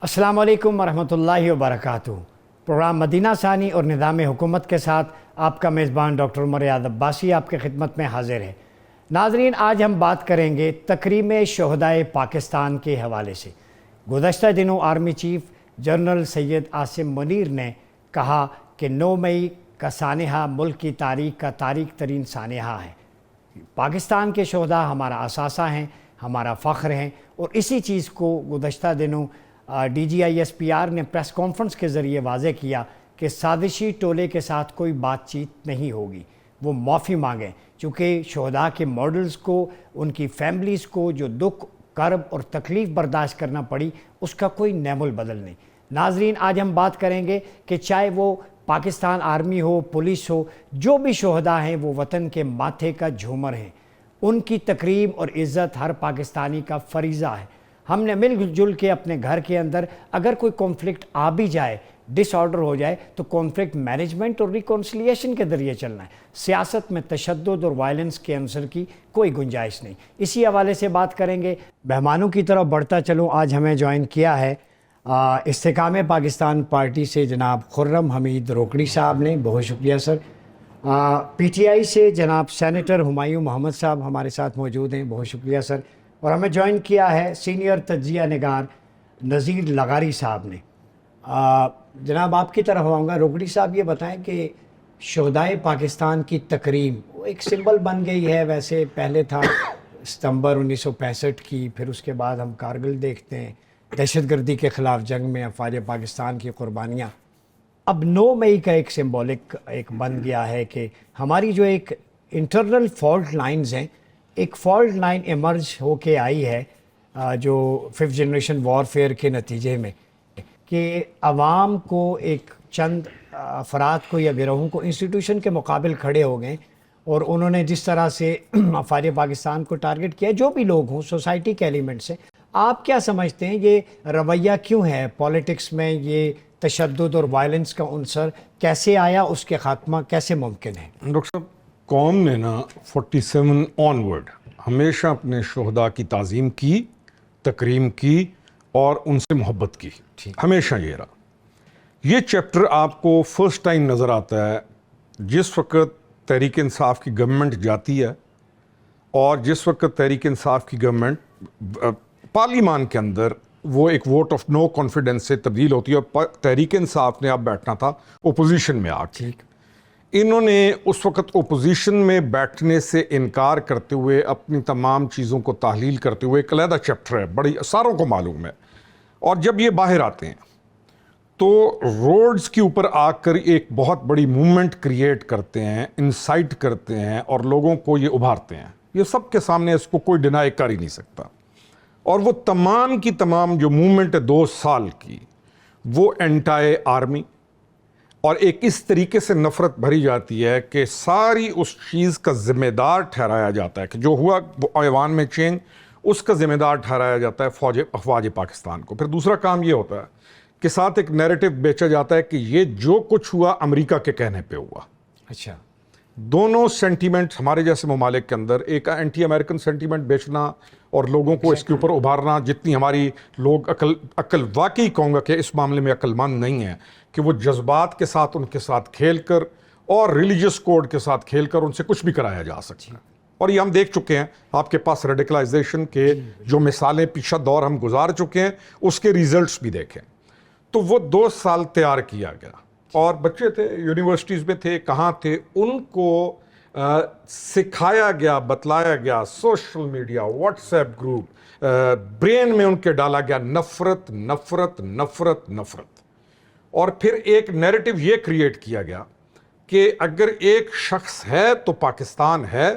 السلام علیکم ورحمۃ اللہ وبرکاتہ۔ پروگرام مدینہ ثانی اور نظام حکومت کے ساتھ آپ کا میزبان ڈاکٹر عمر یاد عباسی آپ کی خدمت میں حاضر ہے۔ ناظرین، آج ہم بات کریں گے تکریم شہدائے پاکستان کے حوالے سے۔ گزشتہ دنوں army chief general Syed Asim Munir نے کہا کہ 9 مئی کا سانحہ ملک کی تاریخ کا تاریک ترین سانحہ ہے۔ پاکستان کے شہداء ہمارا اثاثہ ہیں، ہمارا فخر ہیں، اور اسی چیز کو گزشتہ دنوں D G I S P R نے پریس کانفرنس کے ذریعے واضح کیا کہ سازشی ٹولے کے ساتھ کوئی بات چیت نہیں ہوگی۔ وہ معافی مانگیں، چونکہ شہداء کے ماڈلز کو، ان کی فیملیز کو جو دکھ، کرب اور تکلیف برداشت کرنا پڑی، اس کا کوئی نعم البدل نہیں۔ ناظرین، آج ہم بات کریں گے کہ چاہے وہ پاکستان آرمی ہو، پولیس ہو، جو بھی شہداء ہیں وہ وطن کے ماتھے کا جھومر ہیں۔ ان کی تکریم اور عزت ہر پاکستانی کا فریضہ ہے۔ ہم نے مل جل کے اپنے گھر کے اندر اگر کوئی کانفلکٹ آ بھی جائے، ڈس آرڈر ہو جائے، تو کانفلکٹ مینجمنٹ اور ریکونسلیشن کے ذریعے چلنا ہے۔ سیاست میں تشدد اور وائلنس کے عنصر کی کوئی گنجائش نہیں۔ اسی حوالے سے بات کریں گے۔ مہمانوں کی طرف بڑھتا چلوں، آج ہمیں جوائن کیا ہے استحکام پاکستان پارٹی سے جناب خرم حمید روکڑی صاحب نے، بہت شکریہ سر۔ پی ٹی آئی سے جناب سینیٹر ہمایوں محمد صاحب ہمارے ساتھ موجود ہیں، بہت شکریہ سر۔ اور ہمیں جوائن کیا ہے سینئر تجزیہ نگار نذیر لغاری صاحب نے۔ جناب آپ کی طرف آؤں گا۔ روکڑی صاحب، یہ بتائیں کہ شہدائے پاکستان کی تکریم وہ ایک سمبل بن گئی ہے، ویسے پہلے تھا ستمبر 1965 کی، پھر اس کے بعد ہم کارگل دیکھتے ہیں، دہشت گردی کے خلاف جنگ میں افواج پاکستان کی قربانیاں۔ اب 9 مئی کا ایک سمبولک ایک بن گیا ہے کہ ہماری جو ایک انٹرنل فالٹ لائنز ہیں، ایک فالٹ لائن ایمرج ہو کے آئی ہے جو 5th جنریشن وارفیئر کے نتیجے میں، کہ عوام کو ایک چند افراد کو یا گروہوں کو انسٹیٹیوشن کے مقابل کھڑے ہو گئے، اور انہوں نے جس طرح سے افواج پاکستان کو ٹارگٹ کیا، جو بھی لوگ ہوں، سوسائٹی کے ایلیمنٹ سے، آپ کیا سمجھتے ہیں یہ رویہ کیوں ہے پالیٹکس میں؟ یہ تشدد اور وائلنس کا عنصر کیسے آیا؟ اس کے خاتمہ کیسے ممکن ہے؟ ڈاکٹر صاحب، قوم نے نا 47 آنورڈ ہمیشہ اپنے شہداء کی تعظیم کی، تکریم کی اور ان سے محبت کی، ہمیشہ یہ رہا۔ یہ چیپٹر آپ کو فرسٹ ٹائم نظر آتا ہے جس وقت تحریک انصاف کی گورنمنٹ جاتی ہے، اور جس وقت تحریک انصاف کی گورنمنٹ پارلیمان کے اندر وہ ایک ووٹ آف نو کانفیڈنس سے تبدیل ہوتی ہے، اور تحریک انصاف نے اب بیٹھنا تھا اپوزیشن میں آ کے۔ انہوں نے اس وقت اپوزیشن میں بیٹھنے سے انکار کرتے ہوئے اپنی تمام چیزوں کو تحلیل کرتے ہوئے، ایک علیحدہ چیپٹر ہے، بڑی ساروں کو معلوم ہے، اور جب یہ باہر آتے ہیں تو روڈز کے اوپر آ کر ایک بہت بڑی موومنٹ کریٹ کرتے ہیں، انسائٹ کرتے ہیں، اور لوگوں کو یہ ابھارتے ہیں۔ یہ سب کے سامنے، اس کو کوئی ڈینائی کر ہی نہیں سکتا۔ اور وہ تمام کی تمام جو موومنٹ ہے 2 سال کی، وہ اینٹائی آرمی اور ایک اس طریقے سے نفرت بھری جاتی ہے کہ ساری اس چیز کا ذمہ دار ٹھہرایا جاتا ہے کہ جو ہوا وہ ایوان میں چینج، اس کا ذمہ دار ٹھہرایا جاتا ہے افواج پاکستان کو۔ پھر دوسرا کام یہ ہوتا ہے کہ ساتھ ایک نیریٹو بیچا جاتا ہے کہ یہ جو کچھ ہوا امریکہ کے کہنے پہ ہوا۔ اچھا، دونوں سینٹیمنٹ ہمارے جیسے ممالک کے اندر، ایک اینٹی امریکن سینٹیمنٹ بیچنا اور لوگوں کو اس کے اوپر ابھارنا، جتنی ہماری لوگ عقل واقعی کہوں گا کہ اس معاملے میں عقل مند نہیں ہے، کہ وہ جذبات کے ساتھ ان کے ساتھ کھیل کر اور ریلیجس کوڈ کے ساتھ کھیل کر ان سے کچھ بھی کرایا جا سکتا ہے۔ اور یہ ہم دیکھ چکے ہیں، آپ کے پاس ریڈیکلائزیشن کے جو مثالیں پیچھے دور ہم گزار چکے ہیں، اس کے ریزلٹس بھی دیکھیں۔ تو وہ 2 سال تیار کیا گیا، اور بچے تھے، یونیورسٹیز میں تھے، کہاں تھے، ان کو سکھایا گیا، بتلایا گیا، social media, what's app group, brain میں ان کے ڈالا گیا نفرت نفرت نفرت نفرت۔ اور پھر ایک نیریٹو یہ کریٹ کیا گیا کہ اگر ایک شخص ہے تو پاکستان ہے،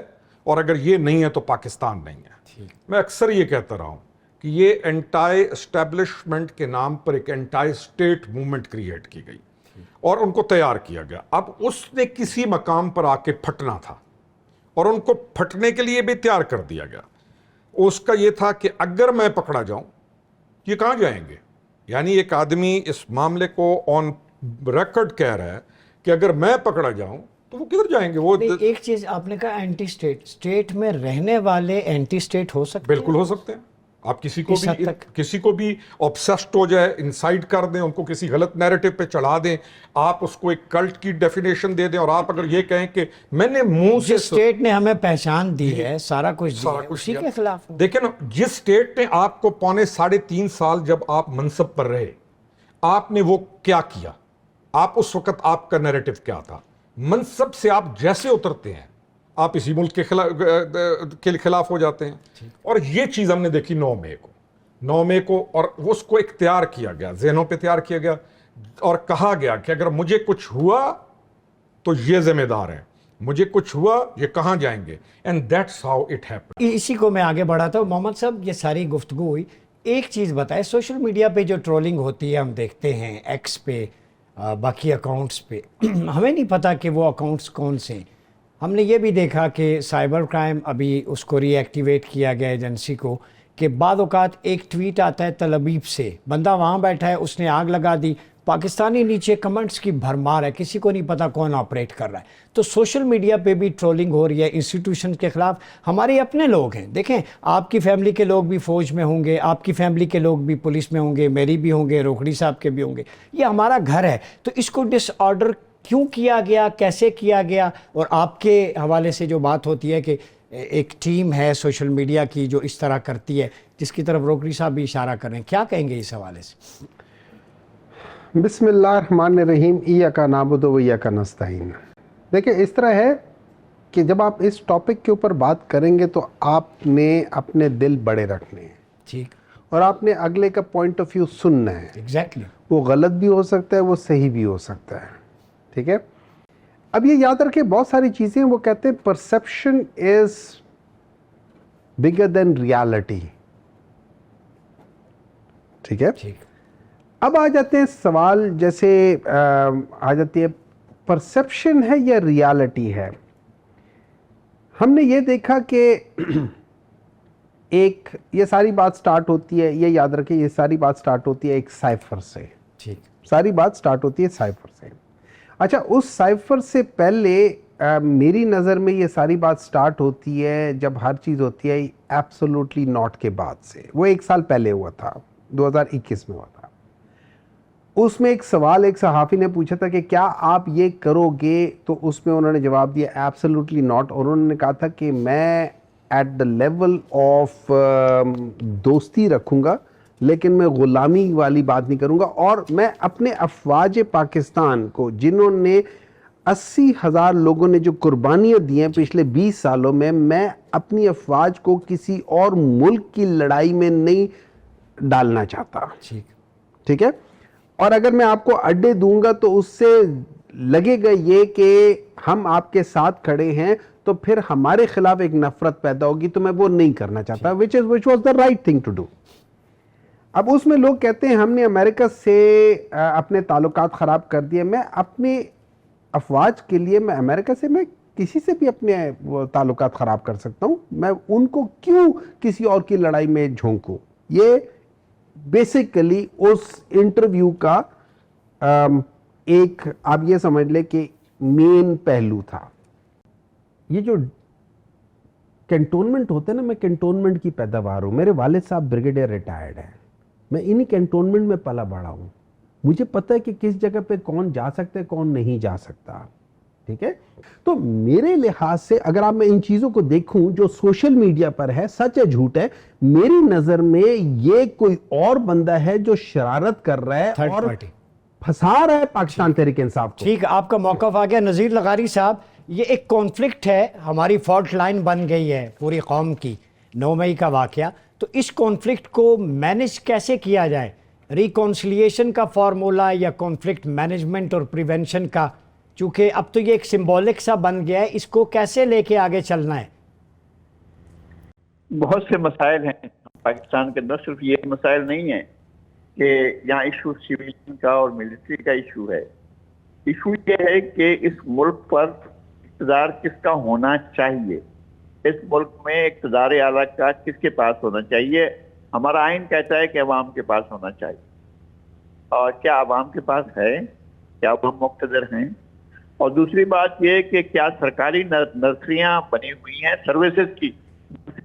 اور اگر یہ نہیں ہے تو پاکستان نہیں ہے۔ میں اکثر یہ کہتا رہا ہوں کہ یہ اینٹائی اسٹیبلشمنٹ کے نام پر ایک اینٹائی اسٹیٹ موومنٹ کریٹ کی گئی، اور ان کو تیار کیا گیا۔ اب اس نے کسی مقام پر آ کے پھٹنا تھا، اور ان کو پھٹنے کے لیے بھی تیار کر دیا گیا۔ اس کا یہ تھا کہ اگر میں پکڑا جاؤں، یہ کہاں جائیں گے؟ یعنی ایک آدمی اس معاملے کو آن ریکارڈ کہہ رہا ہے کہ اگر میں پکڑا جاؤں تو وہ کدھر جائیں گے؟ وہ ایک چیز آپ نے کہا اینٹی اسٹیٹ، اسٹیٹ میں رہنے والے اینٹی اسٹیٹ ہو سکتے ہیں؟ بالکل ہو سکتے ہیں، آپ کسی کو بھی obsessed ہو جائے، انسائٹ کر دیں، ان کو کسی غلط نیریٹو پہ چڑھا دیں، آپ اس کو ایک کلٹ کی ڈیفینیشن دے دیں، اور آپ اگر یہ کہیں کہ میں نے منہ سے جس اسٹیٹ نے ہمیں پہچان دی ہے، سارا کچھ دیا ہے، اسی کے خلاف ہوں۔ دیکھیں نا، جس اسٹیٹ نے آپ کو 3.5 سال جب آپ منصب پر رہے، آپ نے وہ کیا کیا؟ آپ اس وقت آپ کا نیریٹو کیا تھا؟ منصب سے آپ جیسے اترتے ہیں آپ اسی ملک کے خلاف ہو جاتے ہیں۔ اور یہ چیز ہم نے دیکھی 9 مئی کو، اور اس کو اختیار کیا گیا، ذہنوں پہ تیار کیا گیا، اور کہا گیا کہ اگر مجھے کچھ ہوا تو یہ ذمہ دار ہیں، مجھے کچھ ہوا یہ کہاں جائیں گے، and that's how it happen. اسی کو میں آگے بڑھاتا ہوں۔ محمد صاحب، یہ ساری گفتگو ہوئی، ایک چیز بتائے، سوشل میڈیا پہ جو ٹرولنگ ہوتی ہے ہم دیکھتے ہیں، ایکس پہ، باقی اکاؤنٹس پہ، ہمیں نہیں پتہ کہ وہ اکاؤنٹس کون سے ہیں۔ ہم نے یہ بھی دیکھا کہ سائبر کرائم ابھی اس کو ری ایکٹیویٹ کیا گیا ایجنسی کو، کہ بعض اوقات ایک ٹویٹ آتا ہے تل ابیب سے، بندہ وہاں بیٹھا ہے، اس نے آگ لگا دی، پاکستانی نیچے کمنٹس کی بھرمار ہے، کسی کو نہیں پتا کون آپریٹ کر رہا ہے۔ تو سوشل میڈیا پہ بھی ٹرولنگ ہو رہی ہے انسٹیٹیوشن کے خلاف۔ ہمارے اپنے لوگ ہیں، دیکھیں آپ کی فیملی کے لوگ بھی فوج میں ہوں گے، آپ کی فیملی کے لوگ بھی پولیس میں ہوں گے، میری بھی ہوں گے، روکڑی صاحب کے بھی ہوں گے، یہ ہمارا گھر ہے۔ تو اس کو ڈس آرڈر کیوں کیا گیا، کیسے کیا گیا؟ اور آپ کے حوالے سے جو بات ہوتی ہے کہ ایک ٹیم ہے سوشل میڈیا کی جو اس طرح کرتی ہے، جس کی طرف روکڑی صاحب بھی اشارہ کر رہے ہیں، کیا کہیں گے اس حوالے سے؟ بسم اللہ الرحمن الرحیم، ایاک نعبد و ایاک نستعین۔ دیکھیں، اس طرح ہے کہ جب آپ اس ٹاپک کے اوپر بات کریں گے تو آپ نے اپنے دل بڑے رکھنے ہیں، ٹھیک، اور آپ نے اگلے کا پوائنٹ آف ویو سننا ہے۔ ایگزیکٹلی، وہ غلط بھی ہو سکتا ہے، وہ صحیح بھی ہو سکتا ہے، ٹھیک ہے۔ اب یہ یاد رکھیں، بہت ساری چیزیں وہ کہتے ہیں پرسیپشن از بگر دین ریالٹی، ٹھیک ہے۔ ٹھیک، اب آ جاتے ہیں سوال، جیسے آ جاتی ہے پرسیپشن ہے یا ریالٹی ہے۔ ہم نے یہ دیکھا کہ یہ ساری بات سٹارٹ ہوتی ہے، یہ یاد رکھیں، یہ ساری بات سٹارٹ ہوتی ہے ایک سائفر سے، ٹھیک، ساری بات سٹارٹ ہوتی ہے سائفر سے۔ اچھا، اس سائفر سے پہلے میری نظر میں یہ ساری بات سٹارٹ ہوتی ہے جب ہر چیز ہوتی ہے ایبسولوٹلی ناٹ کے بعد سے۔ وہ 1 سال پہلے ہوا تھا، 2021 میں ہوا تھا۔ اس میں ایک سوال ایک صحافی نے پوچھا تھا کہ کیا آپ یہ کرو گے، تو اس میں انہوں نے جواب دیا ایبسولوٹلی ناٹ، اور انہوں نے کہا تھا کہ میں ایٹ دا لیول آف دوستی رکھوں گا، لیکن میں غلامی والی بات نہیں کروں گا، اور میں اپنے افواج پاکستان کو، جنہوں نے 80,000 لوگوں نے جو قربانیاں دی ہیں پچھلے 20 سالوں میں اپنی افواج کو کسی اور ملک کی لڑائی میں نہیں ڈالنا چاہتا، ٹھیک ہے۔ اور اگر میں آپ کو اڈے دوں گا تو اس سے لگے گا یہ کہ ہم آپ کے ساتھ کھڑے ہیں، تو پھر ہمارے خلاف ایک نفرت پیدا ہوگی، تو میں وہ نہیں کرنا چاہتا، which was the right thing to do۔ اب اس میں لوگ کہتے ہیں ہم نے امریکہ سے اپنے تعلقات خراب کر دیے۔ میں اپنے افواج کے لیے، میں امریکہ سے، میں کسی سے بھی اپنے تعلقات خراب کر سکتا ہوں، میں ان کو کیوں کسی اور کی لڑائی میں جھونکوں؟ یہ بیسیکلی اس انٹرویو کا ایک، آپ یہ سمجھ لیں کہ مین پہلو تھا۔ یہ جو کینٹونمنٹ ہوتا ہے نا، میں کینٹونمنٹ کی پیداوار ہوں، میرے والد صاحب بریگیڈیئر ریٹائرڈ ہیں، میں انہی کینٹونمنٹ میں پلا بڑھا ہوں، مجھے پتہ ہے کہ کس جگہ پہ کون جا سکتا ہے، کون نہیں جا سکتا، ٹھیک ہے۔ تو میرے لحاظ سے اگر آپ میں ان چیزوں کو دیکھوں جو سوشل میڈیا پر ہے، سچ ہے جھوٹ ہے، میری نظر میں یہ کوئی اور بندہ ہے جو شرارت کر رہا ہے اور پھنسا رہا ہے پاکستان تحریک انصاف کو۔ ٹھیک، آپ کا موقف آ گیا۔ نذیر لغاری صاحب، یہ ایک کانفلکٹ ہے، ہماری فالٹ لائن بن گئی ہے پوری قوم کی، 9 مئی کا واقعہ، تو اس کانفلکٹ کو مینج کیسے کیا جائے؟ ریکونسلیشن کا فارمولا یا کانفلکٹ مینجمنٹ اور پریونشن کا، چونکہ اب تو یہ ایک سمبولک سا بن گیا ہے، اس کو کیسے لے کے آگے چلنا ہے؟ بہت سے مسائل ہیں پاکستان کے اندر، صرف یہ مسائل نہیں ہیں کہ یہاں ایشو سویلین کا اور ملٹری کا ایشو ہے۔ ایشو یہ ہے کہ اس ملک پر اقتدار کس کا ہونا چاہیے، اس ملک میں اقتدار اعلیٰ کا کس کے پاس ہونا چاہیے۔ ہمارا آئین کہتا ہے کہ عوام کے پاس ہونا چاہیے، اور کیا عوام کے پاس ہے؟ کیا عوام مقتدر ہیں؟ اور دوسری بات یہ کہ کیا سرکاری نرسریاں بنی ہوئی ہیں سروسز کی،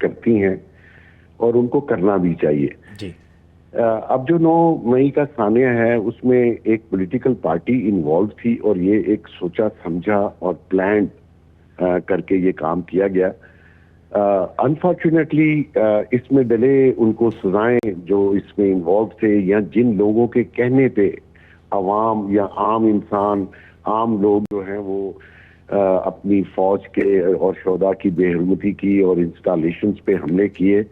کرتی ہیں اور ان کو کرنا بھی چاہیے. جی اب جو 9 مئی کا سانیہ ہے اس میں ایک پولیٹیکل پارٹی انوالو تھی اور یہ ایک سوچا سمجھا اور پلانڈ کر کے یہ کام کیا گیا. انفارچونیٹلی اس میں ڈلے ان کو سزائیں جو اس میں انوالو تھے یا جن لوگوں کے کہنے پہ عوام یا عام انسان عام لوگ جو ہیں وہ اپنی فوج کے اور شہداء کی بے حرمتی کی اور انسٹالیشنز پہ حملے کیے,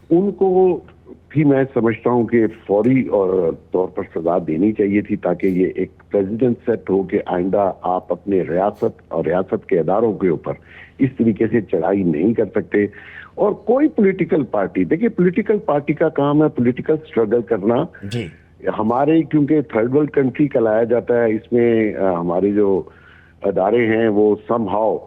ان کو بھی میں سمجھتا ہوں کہ فوری طور پر سزا دینی چاہیے تھی تاکہ یہ ایک پریزیڈنٹ سیٹ ہو کہ آئندہ آپ اپنے ریاست اور ریاست کے اداروں کے اوپر اس طریقے سے چڑھائی نہیں کر سکتے. اور کوئی پولیٹیکل پارٹی, دیکھیے پولیٹیکل پارٹی کا کام ہے پولیٹیکل سٹرگل کرنا. جی ہمارے کیونکہ تھرڈ ورلڈ کنٹری کہلایا جاتا ہے, اس میں ہمارے جو ادارے ہیں وہ سم ہاؤ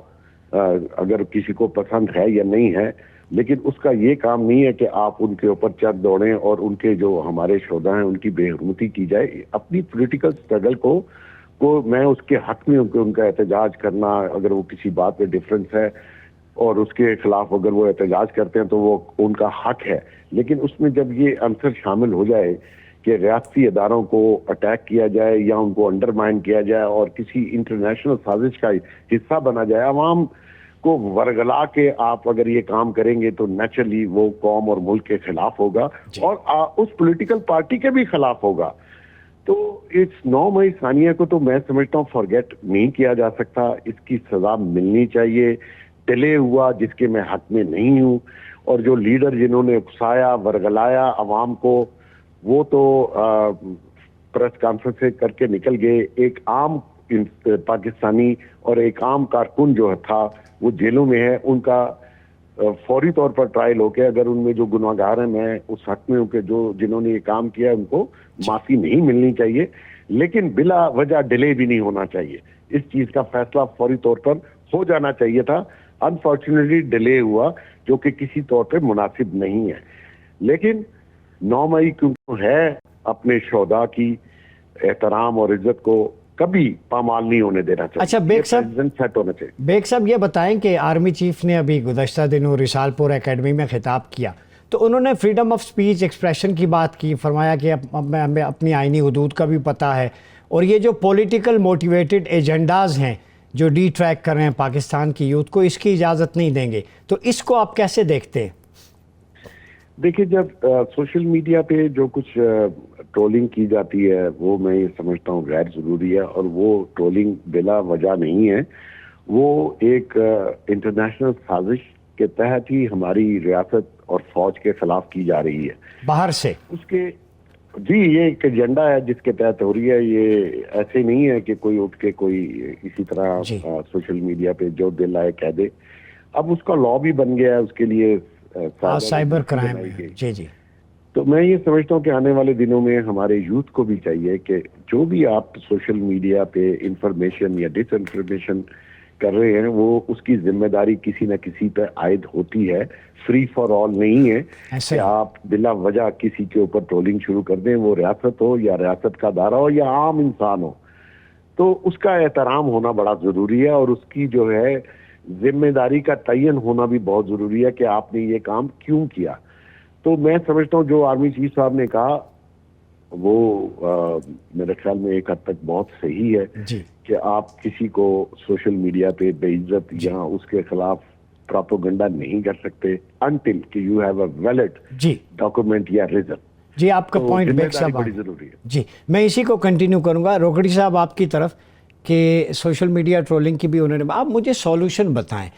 اگر کسی کو پسند ہے یا نہیں ہے, لیکن اس کا یہ کام نہیں ہے کہ آپ ان کے اوپر چل دوڑیں اور ان کے جو ہمارے شہداء ہیں ان کی بے حرمتی کی جائے. اپنی پولیٹیکل سٹرگل کو میں اس کے حق میں ان کا احتجاج کرنا, اگر وہ کسی بات پہ ڈفرینس ہے اور اس کے خلاف اگر وہ احتجاج کرتے ہیں تو وہ ان کا حق ہے. لیکن اس میں جب یہ عنصر شامل ہو جائے کہ ریاستی اداروں کو اٹیک کیا جائے یا ان کو انڈرمائن کیا جائے اور کسی انٹرنیشنل سازش کا حصہ بنا جائے, عوام کو ورگلا کے آپ اگر یہ کام کریں گے تو نیچرلی وہ قوم اور ملک کے خلاف ہوگا اور اس پولیٹیکل پارٹی کے بھی خلاف ہوگا. تو اس 9 مئی ثانیہ کو تو میں سمجھتا ہوں فارگیٹ نہیں کیا جا سکتا, اس کی سزا ملنی چاہیے. ڈیلے ہوا جس کے میں حق میں نہیں ہوں, اور جو لیڈر جنہوں نے اکسایا ورگلایا عوام کو وہ تو پریس کانفرنس کر کے نکل گئے. ایک عام پاکستانی اور ایک عام کارکن جو تھا وہ جیلوں میں ہے, ان کا فوری طور پر ٹرائل ہو کے اگر ان میں جو گناہگار ہیں میں اس حق میں ہوں کہ جو جنہوں نے یہ کام کیا ہے ان کو معافی نہیں ملنی چاہیے, لیکن بلا وجہ ڈیلے بھی نہیں ہونا چاہیے. اس چیز کا فیصلہ فوری طور پر ہو جانا چاہیے تھا. انفارچونیٹلی ڈیلے ہوا جو کہ کسی طور پہ مناسب نہیں ہے, لیکن 9 مئی کیونکہ ہے اپنے شہداء کی احترام اور عزت کو کبھی پامال نہیں ہونے دینا چاہیے. اچھا بیگ صاحب, سیٹ ہونا چاہیے. بیگ صاحب یہ بتائیں کہ آرمی چیف نے ابھی گزشتہ دنوں رسال پور اکیڈمی میں خطاب کیا تو انہوں نے فریڈم آف سپیچ ایکسپریشن کی بات کی, فرمایا کہ ہمیں اپنی آئینی حدود کا بھی پتہ ہے اور یہ جو پولیٹیکل موٹیویٹڈ ایجنڈاز ہیں جو ڈی ٹریک کر رہے ہیں پاکستان کی یوتھ کو, اس کی اجازت نہیں دیں گے. تو اس کو آپ کیسے دیکھتے ہیں؟ دیکھیں جب سوشل میڈیا پہ جو کچھ ٹرولنگ کی جاتی ہے وہ میں یہ سمجھتا ہوں غیر ضروری ہے, اور وہ ٹرولنگ بلا وجہ نہیں ہے. وہ ایک انٹرنیشنل سازش کے تحت ہی ہماری ریاست اور فوج کے خلاف کی جا رہی ہے باہر سے. اس کے جی یہ ایک ایجنڈا ہے جس کے تحت ہو رہی ہے. یہ ایسے نہیں ہے کہ کوئی اٹھ کے کوئی اسی طرح سوشل میڈیا پہ جو دل آئے کہہ دے. اب اس کا لا بھی بن گیا ہے, اس کے لیے سائبر کرائم. جی جی. تو میں یہ سمجھتا ہوں کہ آنے والے دنوں میں ہمارے یوتھ کو بھی چاہیے کہ جو بھی آپ سوشل میڈیا پہ انفارمیشن یا ڈس انفارمیشن کر رہے ہیں وہ اس کی ذمہ داری کسی نہ کسی پہ عائد ہوتی ہے. فری فار آل نہیں ہے کہ آپ بلا وجہ کسی کے اوپر ٹرولنگ شروع کر دیں, وہ ریاست ہو یا ریاست کا ادارہ ہو یا عام انسان ہو. تو اس کا احترام ہونا بڑا ضروری ہے, اور اس کی جو ہے ذمہ داری کا تعین ہونا بھی بہت ضروری ہے کہ آپ نے یہ کام کیوں کیا. تو میں سمجھتا ہوں جو آرمی چیف صاحب نے کہا وہ میرے خیال میں ایک حد تک بہت صحیح ہے کہ آپ کسی کو سوشل میڈیا پہ بے عزت یا اس کے خلاف پراپوگنڈا نہیں کر سکتے انٹل کہ you have a valid document یا ریزن. جی آپ کا پوائنٹ بیگ صاحب بڑی ضروری ہے. جی میں اسی کو کنٹینیو کروں گا. روکڑی صاحب آپ کی طرف کہ سوشل میڈیا ٹرولنگ کی بھی انہوں نے, آپ مجھے سولوشن بتائیں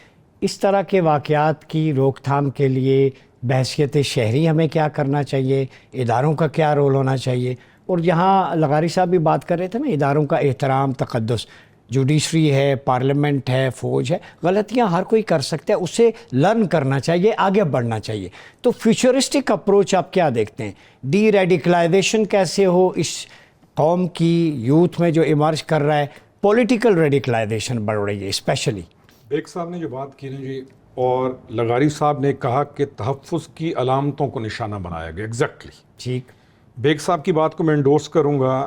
اس طرح کے واقعات کی روک تھام کے لیے. بحیثیت شہری ہمیں کیا کرنا چاہیے, اداروں کا کیا رول ہونا چاہیے, اور یہاں لغاری صاحب بھی بات کر رہے تھے نا اداروں کا احترام, تقدس, جوڈیشری ہے, پارلیمنٹ ہے, فوج ہے, غلطیاں ہر کوئی کر سکتا ہے, اسے لرن کرنا چاہیے, آگے بڑھنا چاہیے. تو فیوچرسٹک اپروچ آپ کیا دیکھتے ہیں؟ ڈی ریڈیکلائزیشن کیسے ہو اس قوم کی یوتھ میں جو ایمرج کر رہا ہے, پولیٹیکل ریڈیکلائزیشن بڑھ رہی ہے اسپیشلی. بیگ صاحب نے جو بات کی نا جی, اور لغاری صاحب نے کہا کہ تحفظ کی علامتوں کو نشانہ بنایا گیا. ایگزیکٹلی ٹھیک. بیگ صاحب کی بات کو میں انڈورس کروں گا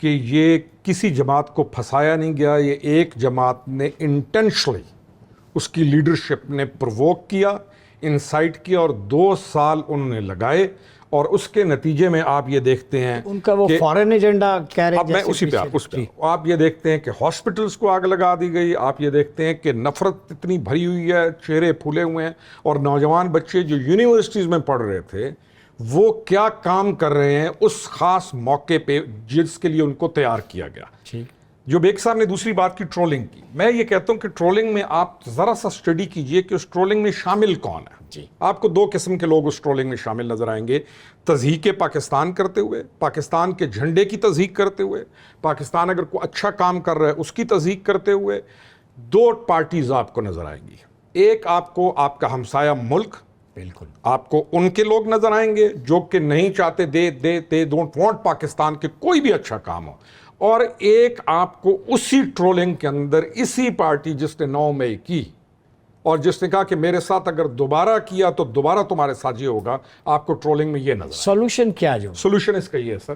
کہ یہ کسی جماعت کو پھنسایا نہیں گیا, یہ ایک جماعت نے انٹینشنلی اس کی لیڈرشپ نے پرووک کیا, انسائٹ کیا اور 2 سال انہوں نے لگائے اور اس کے نتیجے میں آپ یہ دیکھتے ہیں ان کا وہ فارن ایجنڈا کہہ رہے ہیں. اب میں اسی پہ آپ یہ دیکھتے ہیں کہ ہاسپٹلز کو آگ لگا دی گئی. آپ یہ دیکھتے ہیں کہ نفرت اتنی بھری ہوئی ہے, چہرے پھولے ہوئے ہیں, اور نوجوان بچے جو یونیورسٹیز میں پڑھ رہے تھے وہ کیا کام کر رہے ہیں اس خاص موقع پہ جس کے لیے ان کو تیار کیا گیا. جو بیگ صاحب نے دوسری بات کی ٹرولنگ کی, میں یہ کہتا ہوں کہ ٹرولنگ میں آپ ذرا سا اسٹڈی کیجئے کہ اس ٹرولنگ میں شامل کون ہے. آپ کو 2 قسم کے لوگ اس ٹرولنگ میں شامل نظر آئیں گے. تضحیک پاکستان کرتے ہوئے, پاکستان کے جھنڈے کی تضحیک کرتے ہوئے, پاکستان اگر کوئی اچھا کام کر رہا ہے اس کی تضحیک کرتے ہوئے 2 پارٹیز آپ کو نظر آئیں گی. ایک آپ کو آپ کا ہمسایہ ملک, بالکل آپ کو ان کے لوگ نظر آئیں گے جو کہ نہیں چاہتے دے ڈونٹ وانٹ پاکستان کے کوئی بھی اچھا کام ہو, اور ایک آپ کو اسی ٹرولنگ کے اندر اسی پارٹی جس نے 9 مئی کی اور جس نے کہا کہ میرے ساتھ اگر دوبارہ کیا تو دوبارہ تمہارے ساتھ یہ ہوگا, آپ کو ٹرولنگ میں یہ نظر. سولوشن کیا جو سولوشن اس کا یہ ہے سر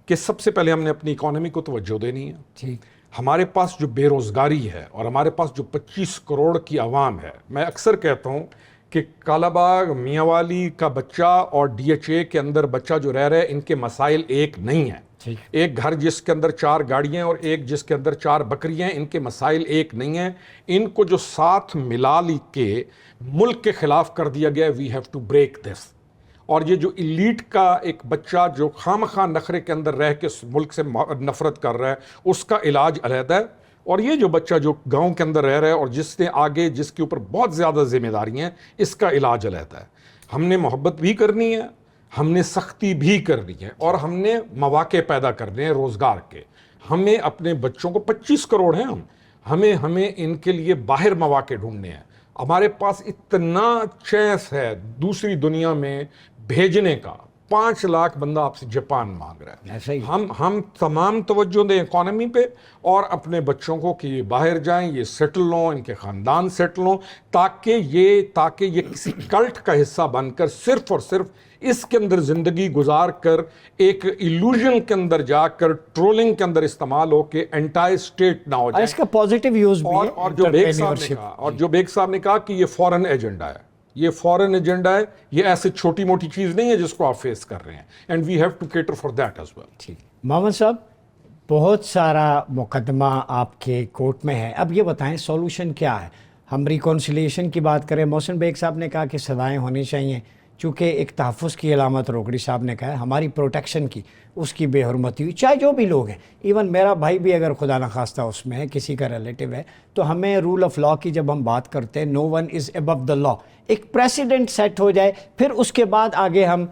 کہ سب سے پہلے ہم نے اپنی اکانومی کو توجہ دینی ہے. ہمارے پاس جو بے روزگاری ہے اور ہمارے پاس جو 25 کروڑ کی عوام ہے, میں اکثر کہتا ہوں کہ کالا باغ, میاں والی کا بچہ اور DHA کے اندر بچہ جو رہ رہے ہیں ان کے مسائل ایک نہیں ہیں. ایک گھر جس کے اندر 4 گاڑیاں اور ایک جس کے اندر 4 بکریاں, ان کے مسائل ایک نہیں ہیں. ان کو جو ساتھ ملا لی کے ملک کے خلاف کر دیا گیا, we have to break this. اور یہ جو ایلیٹ کا ایک بچہ جو خامخواہ نخرے کے اندر رہ کے ملک سے نفرت کر رہا ہے, اس کا علاج علیحدہ ہے. اور یہ جو بچہ جو گاؤں کے اندر رہ رہا ہے اور جس نے آگے جس کے اوپر بہت زیادہ ذمہ داریاں ہیں, اس کا علاج علیحدہ ہے. ہم نے محبت بھی کرنی ہے, ہم نے سختی بھی کرنی ہے, اور ہم نے مواقع پیدا کرنے ہیں روزگار کے. ہمیں اپنے بچوں کو 25 کروڑ ہیں ہمیں ان کے لیے باہر مواقع ڈھونڈنے ہیں. ہمارے پاس اتنا چانس ہے دوسری دنیا میں بھیجنے کا. 5 لاکھ بندہ آپ سے جاپان مانگ رہا ہے. ہم تمام توجہ دیں اکانومی پہ اور اپنے بچوں کو کہ یہ باہر جائیں, یہ سیٹل ہوں, ان کے خاندان سیٹل ہوں, تاکہ یہ کسی کلٹ کا حصہ بن کر صرف اور صرف اس کے اندر زندگی گزار کر ایک ایلوژن کے اندر جا کر ٹرولنگ کے اندر استعمال ہو کے انٹائی اسٹیٹ نہ ہو جائے. اس کا پازیٹیو یوز بھی ہے. اور جو بیگ صاحب نے کہا کہ یہ فورن ایجنڈا ہے, یہ فورن ایجنڈا ہے, یہ ایسے چھوٹی موٹی چیز نہیں ہے جس کو آپ فیس کر رہے ہیں. And we have to cater for that as well. ٹھیک. محمد صاحب, بہت سارا مقدمہ آپ کے کورٹ میں ہے, اب یہ بتائیں سولوشن کیا ہے؟ ہم ریکونسیلیشن کی بات کریں, محسن بیگ صاحب نے کہا کہ سزائیں ہونی چاہیے, چونکہ ایک تحفظ کی علامت روکڑی صاحب نے کہا ہے, ہماری پروٹیکشن کی, اس کی بے حرمتی ہوئی, چاہے جو بھی لوگ ہیں. ایون میرا بھائی بھی اگر خدا نخواستہ اس میں ہے, کسی کا ریلیٹیو ہے, تو ہمیں رول آف لاء کی جب ہم بات کرتے ہیں, no one is above the law, ایک پریسیڈنٹ سیٹ ہو جائے, پھر اس کے بعد آگے ہم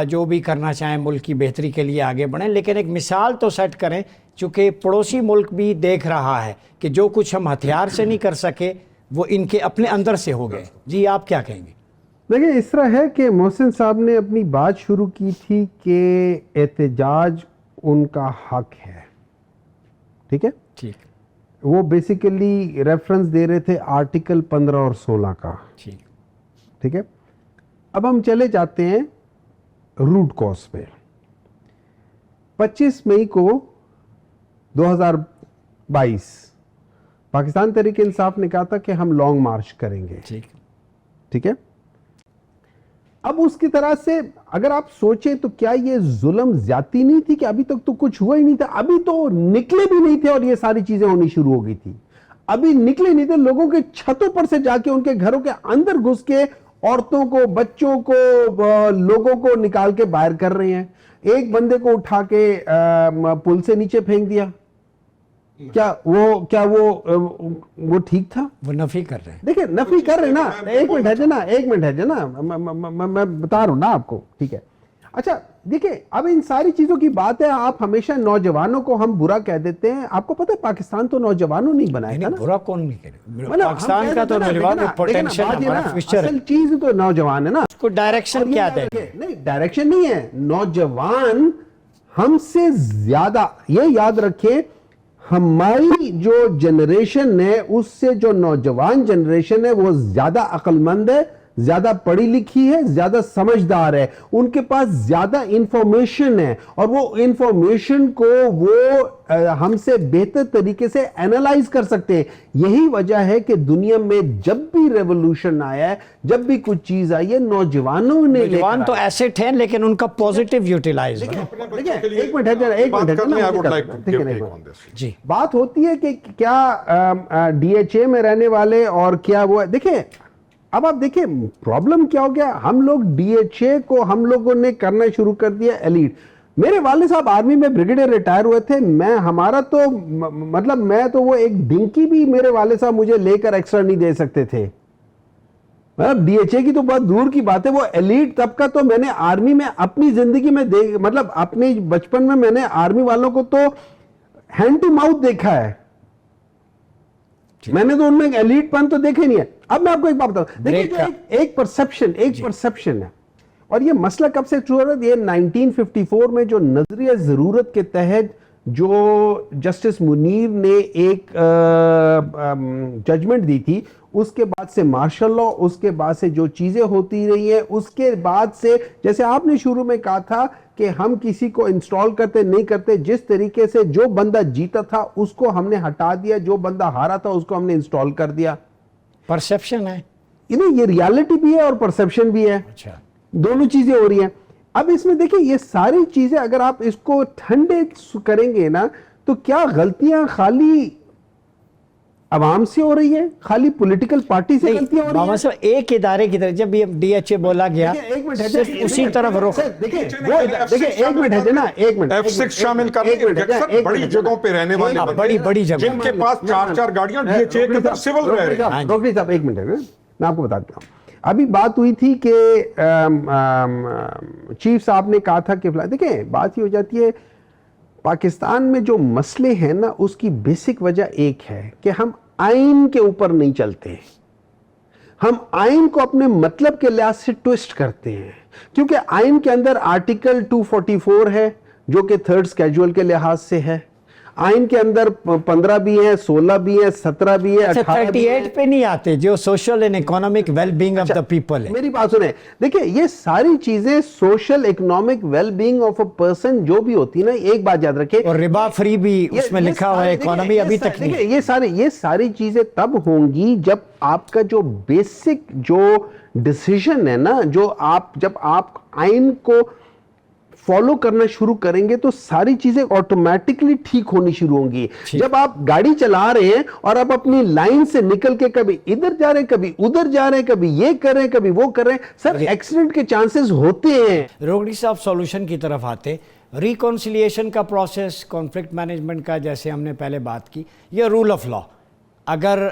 جو بھی کرنا چاہیں ملک کی بہتری کے لیے آگے بڑھیں. لیکن ایک مثال تو سیٹ کریں, چونکہ پڑوسی ملک بھی دیکھ رہا ہے کہ جو کچھ ہم ہتھیار سے نہیں کر سکے وہ ان کے اپنے اندر سے ہو گئے. جی آپ کیا کہیں گے؟ دیکھیں, اس طرح ہے کہ محسن صاحب نے اپنی بات شروع کی تھی کہ احتجاج ان کا حق ہے. ٹھیک ہے, ٹھیک. وہ بیسیکلی ریفرنس دے رہے تھے آرٹیکل 15 اور 16 کا. ٹھیک ہے. اب ہم چلے جاتے ہیں روٹ کاز پہ. 25 مئی کو 2022 پاکستان تحریک انصاف نے کہا تھا کہ ہم لانگ مارچ کریں گے. ٹھیک ہے. اب اس کی طرح سے اگر آپ سوچیں تو کیا یہ ظلم زیادتی نہیں تھی کہ ابھی تک تو کچھ ہوا ہی نہیں تھا, ابھی تو نکلے بھی نہیں تھے اور یہ ساری چیزیں ہونی شروع ہو گئی تھی. ابھی نکلے نہیں تھے, لوگوں کے چھتوں پر سے جا کے ان کے گھروں کے اندر گھس کے عورتوں کو, بچوں کو, لوگوں کو نکال کے باہر کر رہے ہیں. ایک بندے کو اٹھا کے پل سے نیچے پھینک دیا. کیا وہ ٹھیک تھا؟ وہ نفی کر رہے ہیں. دیکھیں نفی کر رہے نا, ایک منٹ ہے نا, میں بتا رہا ہوں نا آپ کو. ٹھیک ہے. اچھا دیکھیں, اب ان ساری چیزوں کی بات ہے, آپ ہمیشہ نوجوانوں کو ہم برا کہہ دیتے ہیں. آپ کو پتہ ہے پاکستان تو نوجوانوں نہیں بنایا تھا نا. برا کون نہیں کہہ رہا, پاکستان کا تو نوجوان پوٹینشیل ہمارا فیوچر ہے. اصل چیز تو نوجوان ہے نا. اس کو ڈائریکشن کیا دیں؟ نہیں, ڈائریکشن نہیں ہے. نوجوان ہم سے زیادہ, یہ یاد رکھیں, ہماری جو جنریشن ہے اس سے جو نوجوان جنریشن ہے وہ زیادہ عقل مند ہے, زیادہ پڑھی لکھی ہے, زیادہ سمجھدار ہے, ان کے پاس زیادہ انفارمیشن ہے, اور وہ انفارمیشن کو وہ ہم سے بہتر طریقے سے اینالائز کر سکتے ہیں. یہی وجہ ہے کہ دنیا میں جب بھی ریولوشن آیا ہے, جب بھی کچھ چیز آئی ہے, نوجوانوں نے نوجوان تو ایسیٹ ہیں لیکن ان کا پوزیٹیو یوٹیلائز. ایک منٹ جی بات ہوتی ہے کہ کیا ڈی ایچ اے میں رہنے والے اور کیا وہ, دیکھیں اب آپ دیکھیں پرابلم کیا ہو گیا, ہم لوگ ڈی ایچ اے کو ہم لوگوں نے کرنا شروع کر دیا ایلیٹ. میرے والد صاحب آرمی میں بریگیڈیئر ریٹائر ہوئے تھے, ہمارا تو مطلب میں تو وہ ایک ڈنکی بھی میرے والد صاحب مجھے لے کر ایکسٹرا نہیں دے سکتے تھے. مطلب ڈی ایچ اے کی تو بہت دور کی بات ہے, وہ ایلیٹ طبقہ تو میں نے آرمی میں اپنی زندگی میں مطلب اپنے بچپن میں نے آرمی والوں کو تو ہینڈ ٹو ماؤتھ دیکھا ہے, میں نے تو ان میں ایلیٹ پن تو دیکھے نہیں ہے. اب میں آپ کو ایک بات بتاؤں, دیکھیں ایک پرسپشن ہے, اور یہ مسئلہ کب سے شروع ہوا؟ یہ 1954 میں جو نظریہ ضرورت کے تحت جو جسٹس منیر نے ایک ججمنٹ دی تھی, اس کے بعد سے مارشل لا, اس کے بعد سے جو چیزیں ہوتی رہی ہیں, اس کے بعد سے جیسے آپ نے شروع میں کہا تھا کہ ہم کسی کو انسٹال کرتے نہیں کرتے, جس طریقے سے جو بندہ جیتا تھا اس کو ہم نے ہٹا دیا, جو بندہ ہارا تھا اس کو ہم نے انسٹال کر دیا. پرسیپشن ہے, یہ ریالٹی بھی ہے اور پرسیپشن بھی ہے, اچھا دونوں چیزیں ہو رہی ہیں. اب اس میں دیکھیں یہ ساری چیزیں اگر آپ اس کو ٹھنڈے کریں گے نا, تو کیا غلطیاں خالی عوام سے ہو رہی ہے, خالی پولیٹیکل پارٹی سے غلطیاں ہو رہی ہیں؟ بابا صاحب ایک ادارے کی طرف جب یہ ڈی ایچ اے بولا گیا صرف اسی طرف رخ. دیکھیں ایک منٹ ہے نا, ایک منٹ, F6 شامل کرنے بڑی جگہوں پہ رہنے والے بڑی جگہ جن کے پاس 4 گاڑیاں ڈی ایچ اے کے اندر سول رہ رہے ہیں. ڈاکٹر صاحب ایک منٹ ہے, میں آپ کو بتاتا ہوں. ابھی بات ہوئی تھی کہ چیف صاحب نے کہا تھا کہ دیکھیں بات یہ ہو جاتی ہے, پاکستان میں جو مسئلے ہیں نا اس کی بیسک وجہ ایک ہے کہ ہم آئین کے اوپر نہیں چلتے, ہم آئین کو اپنے مطلب کے لحاظ سے ٹوسٹ کرتے ہیں. کیونکہ آئین کے اندر آرٹیکل 244 ہے جو کہ تھرڈ سکیجول کے لحاظ سے ہے, آئین کے اندر 15 بھی ہیں, 16 بھی ہیں, 17 بھی ہیں, 18 بھی ہیں. 38 پہ نہیں آتے جو social and economic well being of the people ہے. میری بات سنیں, دیکھیں یہ ساری چیزیں social economic well being of a person جو بھی ہوتی ہے نا, ایک بات یاد رکھیں, اور ربا فری بھی اس میں لکھا ہوا ہے, اکانومی ابھی تک نہیں. یہ ساری چیزیں تب ہوں گی جب آپ کا جو بیسک جو ڈیسیژن ہے نا, جب آپ آئین کو فالو کرنا شروع کریں گے تو ساری چیزیں آٹومیٹکلی ٹھیک ہونی شروع ہوں گی. جب آپ گاڑی چلا رہے ہیں اور آپ اپنی لائن سے نکل کے کبھی ادھر جا رہے ہیں, کبھی ادھر جا رہے ہیں, کبھی یہ کر رہے ہیں, کبھی وہ کر رہے ہیں, سر ایکسیڈنٹ کے چانسز ہوتے ہیں. روگڑی صاحب سولوشن کی طرف آتے, ریکنسیلیشن کا پروسیس, کانفلکٹ مینجمنٹ کا جیسے ہم نے پہلے بات کی, یہ رول آف لا, اگر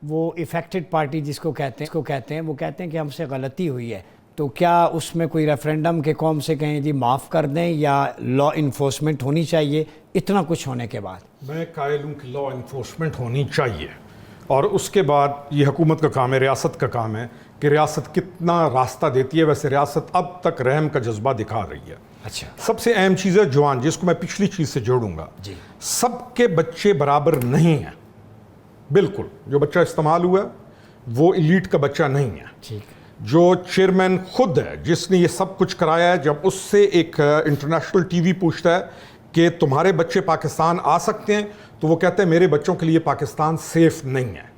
وہ افیکٹڈ پارٹی جس کو کہتے ہیں وہ کہتے ہیں کہ ہم سے غلطی ہوئی ہے, تو کیا اس میں کوئی ریفرینڈم کے قوم سے کہیں جی معاف کر دیں, یا لا انفورسمنٹ ہونی چاہیے اتنا کچھ ہونے کے بعد؟ میں قائل ہوں کہ لا انفورسمنٹ ہونی چاہیے, اور اس کے بعد یہ حکومت کا کام ہے, ریاست کا کام ہے کہ ریاست کتنا راستہ دیتی ہے. ویسے ریاست اب تک رحم کا جذبہ دکھا رہی ہے. اچھا, سب سے اہم چیز ہے جوان, جس کو میں پچھلی چیز سے جوڑوں گا. جی, سب کے بچے برابر نہیں ہیں. بالکل جو بچہ استعمال ہوا ہے وہ ایلیٹ کا بچہ نہیں ہے. ٹھیک, جو چیئرمین خود ہے جس نے یہ سب کچھ کرایا ہے, جب اس سے ایک انٹرنیشنل ٹی وی پوچھتا ہے کہ تمہارے بچے پاکستان آ سکتے ہیں, تو وہ کہتے ہیں میرے بچوں کے لیے پاکستان سیف نہیں ہے.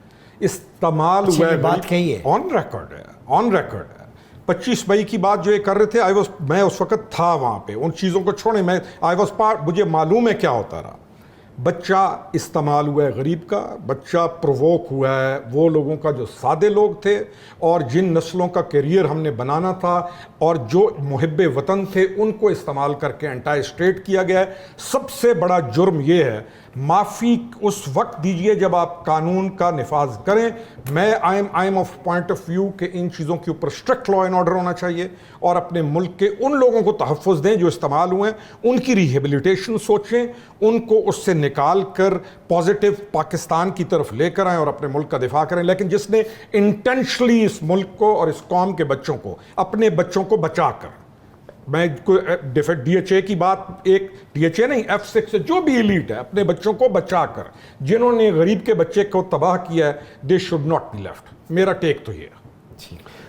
استعمال ہوا ہے, بات کہی ہے, آن ریکارڈ ہے. 25 مئی کی بات جو یہ کر رہے تھے, میں اس وقت تھا وہاں پہ. ان چیزوں کو چھوڑیں, میں مجھے معلوم ہے کیا ہوتا رہا. بچہ استعمال ہوا ہے غریب کا, بچہ پرووک ہوا ہے وہ لوگوں کا جو سادے لوگ تھے, اور جن نسلوں کا کیریئر ہم نے بنانا تھا, اور جو محب وطن تھے ان کو استعمال کر کے انٹائی اسٹیٹ کیا گیا ہے. سب سے بڑا جرم یہ ہے, معافی اس وقت دیجئے جب آپ قانون کا نفاذ کریں. میں I am of point of view کہ ان چیزوں کے اوپر اسٹرکٹ لا اینڈ آرڈر ہونا چاہیے, اور اپنے ملک کے ان لوگوں کو تحفظ دیں جو استعمال ہوئے ہیں, ان کی ریہیبلیٹیشن سوچیں, ان کو اس سے نکال کر پازیٹیو پاکستان کی طرف لے کر آئیں اور اپنے ملک کا دفاع کریں. لیکن جس نے انٹینشنلی اس ملک کو اور اس قوم کے بچوں کو, اپنے بچوں کو بچا کر, میں ڈی ایچ اے کی بات, ایک ڈی ایچ اے نہیں, F6 سے جو بھی ایلیٹ ہے, اپنے بچوں کو بچا کر جنہوں نے غریب کے بچے کو تباہ کیا ہے, they should not be left. میرا ٹیک تو یہ ہے.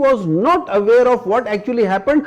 was not aware of what actually happened।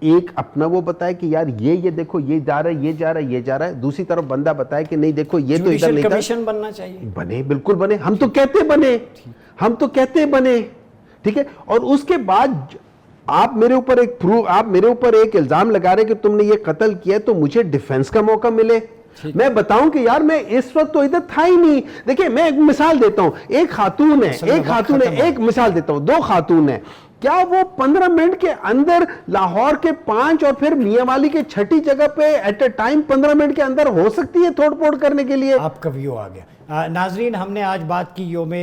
ایک اپنا وہ بتائے کہ یار یہ دیکھو یہ جا رہا ہے، یہ جا رہا ہے، یہ جا رہا ہے، دوسری طرف بندہ بتائے کہ نہیں دیکھو یہ تو ادھر جوڈیشل نہیں تھا. کمیشن بننا چاہیے. بنے، بالکل بنے، ہم تو کہتے بنے، ٹھیک ہے. اور اس کے بعد آپ میرے اوپر ایک الزام لگا رہے کہ تم نے یہ قتل کیا، تو مجھے ڈیفنس کا موقع ملے، میں بتاؤں کہ یار میں اس وقت تو ادھر تھا ہی نہیں. دیکھیں میں ایک مثال دیتا ہوں، ایک خاتون ہے، ایک مثال دیتا ہوں، 2 خاتون ہیں، کیا وہ 15 منٹ کے اندر لاہور کے 5 اور پھر میاں والی کے 6ٹی جگہ پہ ایٹ اے ٹائم 15 منٹ کے اندر ہو سکتی ہے توڑ پھوڑ کرنے کے لیے؟ آپ کا ویو آ گیا. ناظرین، ہم نے آج بات کی یوم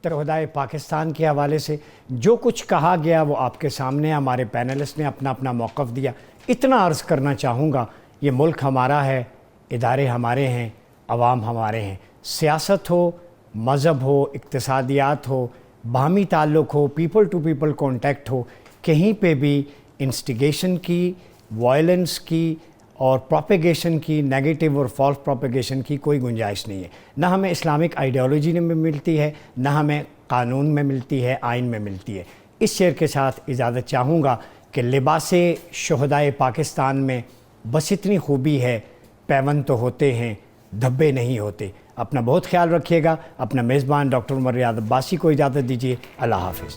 شہدائے پاکستان کے حوالے سے. جو کچھ کہا گیا وہ آپ کے سامنے، ہمارے پینلسٹ نے اپنا اپنا موقف دیا. اتنا عرض کرنا چاہوں گا، یہ ملک ہمارا ہے، ادارے ہمارے ہیں، عوام ہمارے ہیں. سیاست ہو، مذہب ہو، اقتصادیات ہو، باہمی تعلق ہو، پیپل ٹو پیپل کانٹیکٹ ہو، کہیں پہ بھی انسٹیگیشن کی، وائلنس کی اور پروپیگیشن کی، نیگیٹو اور فالس پروپیگیشن کی کوئی گنجائش نہیں ہے. نہ ہمیں اسلامک آئیڈیالوجی میں ملتی ہے، نہ ہمیں قانون میں ملتی ہے، آئین میں ملتی ہے. اس شعر کے ساتھ اجازت چاہوں گا کہ لباس شہدائے پاکستان میں بس اتنی خوبی ہے، پیون تو ہوتے ہیں، دھبے نہیں ہوتے. اپنا بہت خیال رکھیے گا. اپنا میزبان ڈاکٹر عمر ریاض عباسی کو اجازت دیجیے. اللہ حافظ.